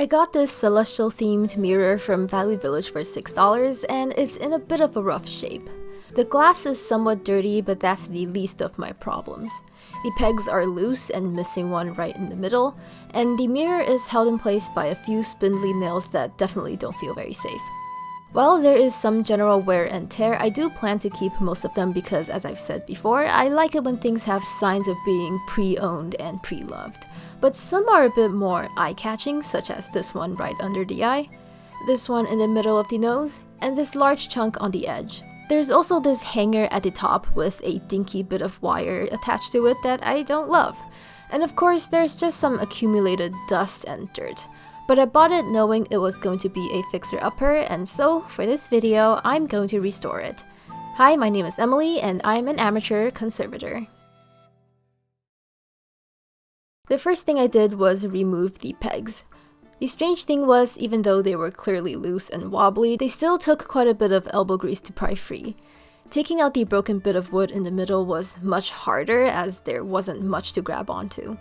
I got this celestial themed mirror from Value Village for $6 and it's in a bit of a rough shape. The glass is somewhat dirty, but that's the least of my problems. The pegs are loose and missing one right in the middle, and the mirror is held in place by a few spindly nails that definitely don't feel very safe. While there is some general wear and tear, I do plan to keep most of them because, as I've said before, I like it when things have signs of being pre-owned and pre-loved. But some are a bit more eye-catching, such as this one right under the eye, this one in the middle of the nose, and this large chunk on the edge. There's also this hanger at the top with a dinky bit of wire attached to it that I don't love. And of course, there's just some accumulated dust and dirt. But I bought it knowing it was going to be a fixer-upper, and so, for this video, I'm going to restore it. Hi, my name is Emily, and I'm an amateur conservator. The first thing I did was remove the pegs. The strange thing was, even though they were clearly loose and wobbly, they still took quite a bit of elbow grease to pry free. Taking out the broken bit of wood in the middle was much harder, as there wasn't much to grab onto.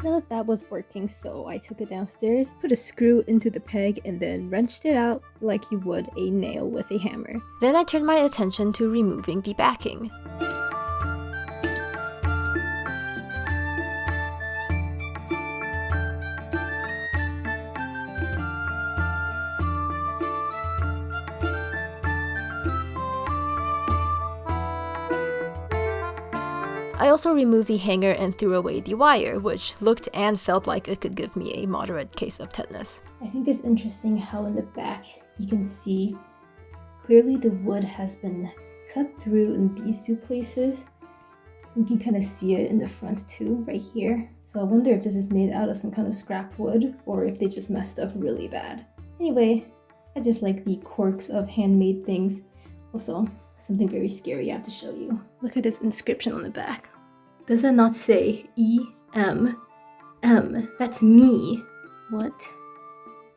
None of that was working, so I took it downstairs, put a screw into the peg, and then wrenched it out like you would a nail with a hammer. Then I turned my attention to removing the backing. I also removed the hanger and threw away the wire, which looked and felt like it could give me a moderate case of tetanus. I think it's interesting how in the back you can see clearly the wood has been cut through in these two places. You can kind of see it in the front too, right here. So I wonder if this is made out of some kind of scrap wood or if they just messed up really bad. Anyway, I just like the quirks of handmade things. Also, something very scary I have to show you. Look at this inscription on the back. Does that not say E-M? M. That's me. What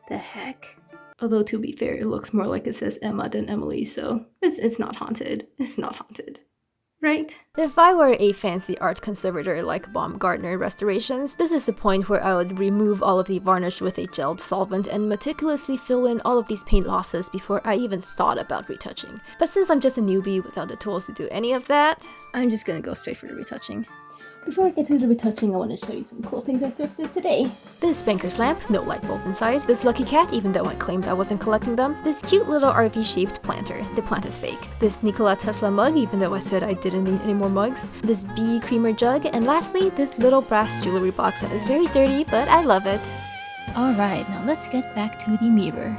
the heck? Although to be fair, it looks more like it says Emma than Emily, so it's not haunted. It's not haunted. Right? If I were a fancy art conservator like Baumgartner Restorations, this is the point where I would remove all of the varnish with a gelled solvent and meticulously fill in all of these paint losses before I even thought about retouching. But since I'm just a newbie without the tools to do any of that, I'm just gonna go straight for the retouching. Before I get to the retouching, I want to show you some cool things I thrifted today. This banker's lamp, no light bulb inside. This lucky cat, even though I claimed I wasn't collecting them. This cute little RV-shaped planter. The plant is fake. This Nikola Tesla mug, even though I said I didn't need any more mugs. This bee creamer jug. And lastly, this little brass jewelry box that is very dirty, but I love it. Alright, now let's get back to the mirror.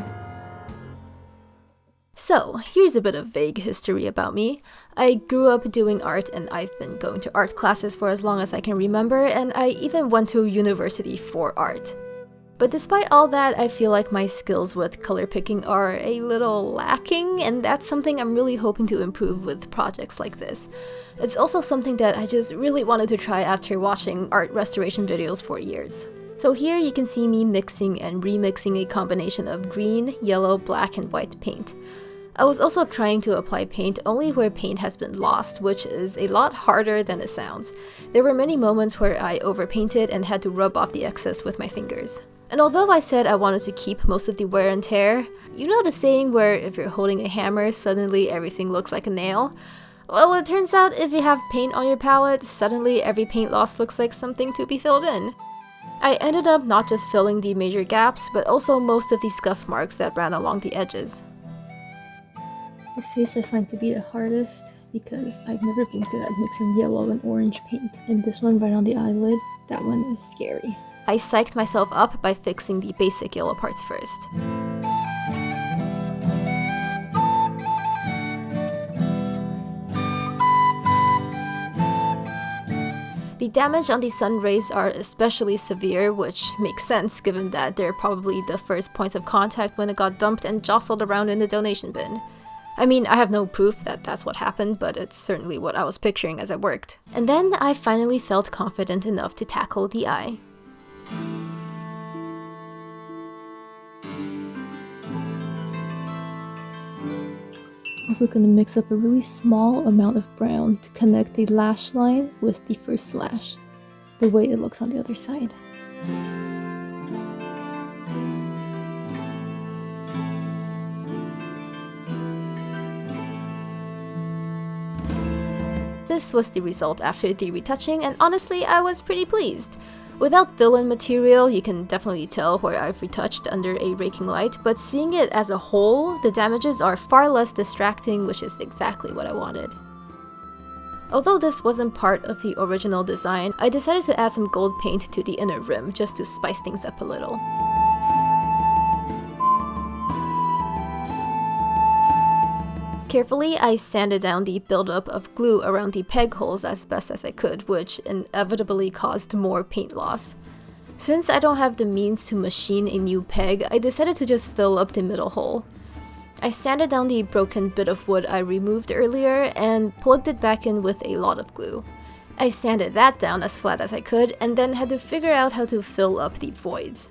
So, here's a bit of vague history about me. I grew up doing art and I've been going to art classes for as long as I can remember, and I even went to university for art. But despite all that, I feel like my skills with color picking are a little lacking, and that's something I'm really hoping to improve with projects like this. It's also something that I just really wanted to try after watching art restoration videos for years. So here you can see me mixing and remixing a combination of green, yellow, black, and white paint. I was also trying to apply paint only where paint has been lost, which is a lot harder than it sounds. There were many moments where I overpainted and had to rub off the excess with my fingers. And although I said I wanted to keep most of the wear and tear, you know the saying where if you're holding a hammer, suddenly everything looks like a nail? Well, it turns out if you have paint on your palette, suddenly every paint loss looks like something to be filled in. I ended up not just filling the major gaps, but also most of the scuff marks that ran along the edges. The face I find to be the hardest because I've never been good at mixing yellow and orange paint. And this one right on the eyelid, that one is scary. I psyched myself up by fixing the basic yellow parts first. The damage on the sun rays are especially severe, which makes sense given that they're probably the first points of contact when it got dumped and jostled around in the donation bin. I mean, I have no proof that that's what happened, but it's certainly what I was picturing as I worked. And then I finally felt confident enough to tackle the eye. Also gonna mix up a really small amount of brown to connect the lash line with the first lash, the way it looks on the other side. This was the result after the retouching, and honestly, I was pretty pleased. Without fill-in material, you can definitely tell where I've retouched under a raking light, but seeing it as a whole, the damages are far less distracting, which is exactly what I wanted. Although this wasn't part of the original design, I decided to add some gold paint to the inner rim just to spice things up a little. Carefully, I sanded down the buildup of glue around the peg holes as best as I could, which inevitably caused more paint loss. Since I don't have the means to machine a new peg, I decided to just fill up the middle hole. I sanded down the broken bit of wood I removed earlier and plugged it back in with a lot of glue. I sanded that down as flat as I could and then had to figure out how to fill up the voids.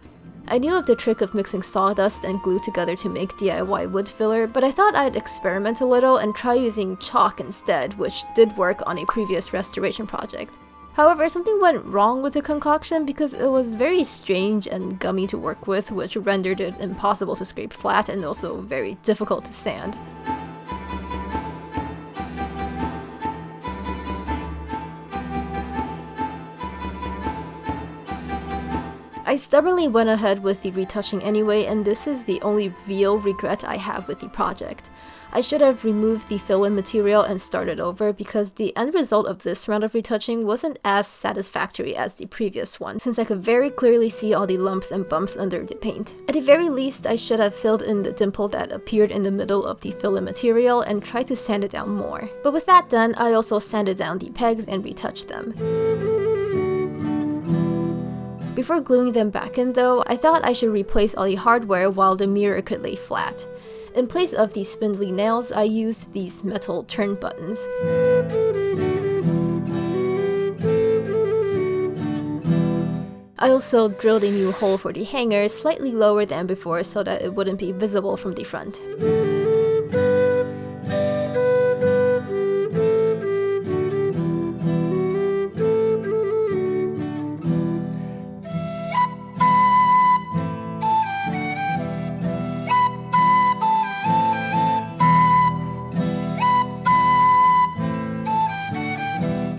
I knew of the trick of mixing sawdust and glue together to make DIY wood filler, but I thought I'd experiment a little and try using chalk instead, which did work on a previous restoration project. However, something went wrong with the concoction because it was very strange and gummy to work with, which rendered it impossible to scrape flat and also very difficult to sand. I stubbornly went ahead with the retouching anyway, and this is the only real regret I have with the project. I should have removed the fill-in material and started over because the end result of this round of retouching wasn't as satisfactory as the previous one, since I could very clearly see all the lumps and bumps under the paint. At the very least, I should have filled in the dimple that appeared in the middle of the fill-in material and tried to sand it down more. But with that done, I also sanded down the pegs and retouched them. Before gluing them back in though, I thought I should replace all the hardware while the mirror could lay flat. In place of these spindly nails, I used these metal turn buttons. I also drilled a new hole for the hanger slightly lower than before so that it wouldn't be visible from the front.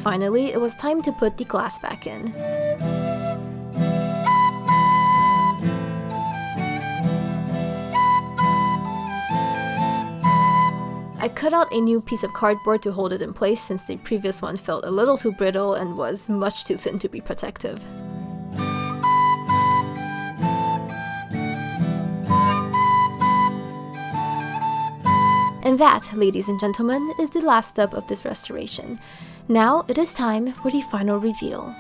Finally, it was time to put the glass back in. I cut out a new piece of cardboard to hold it in place since the previous one felt a little too brittle and was much too thin to be protective. And that, ladies and gentlemen, is the last step of this restoration. Now it is time for the final reveal.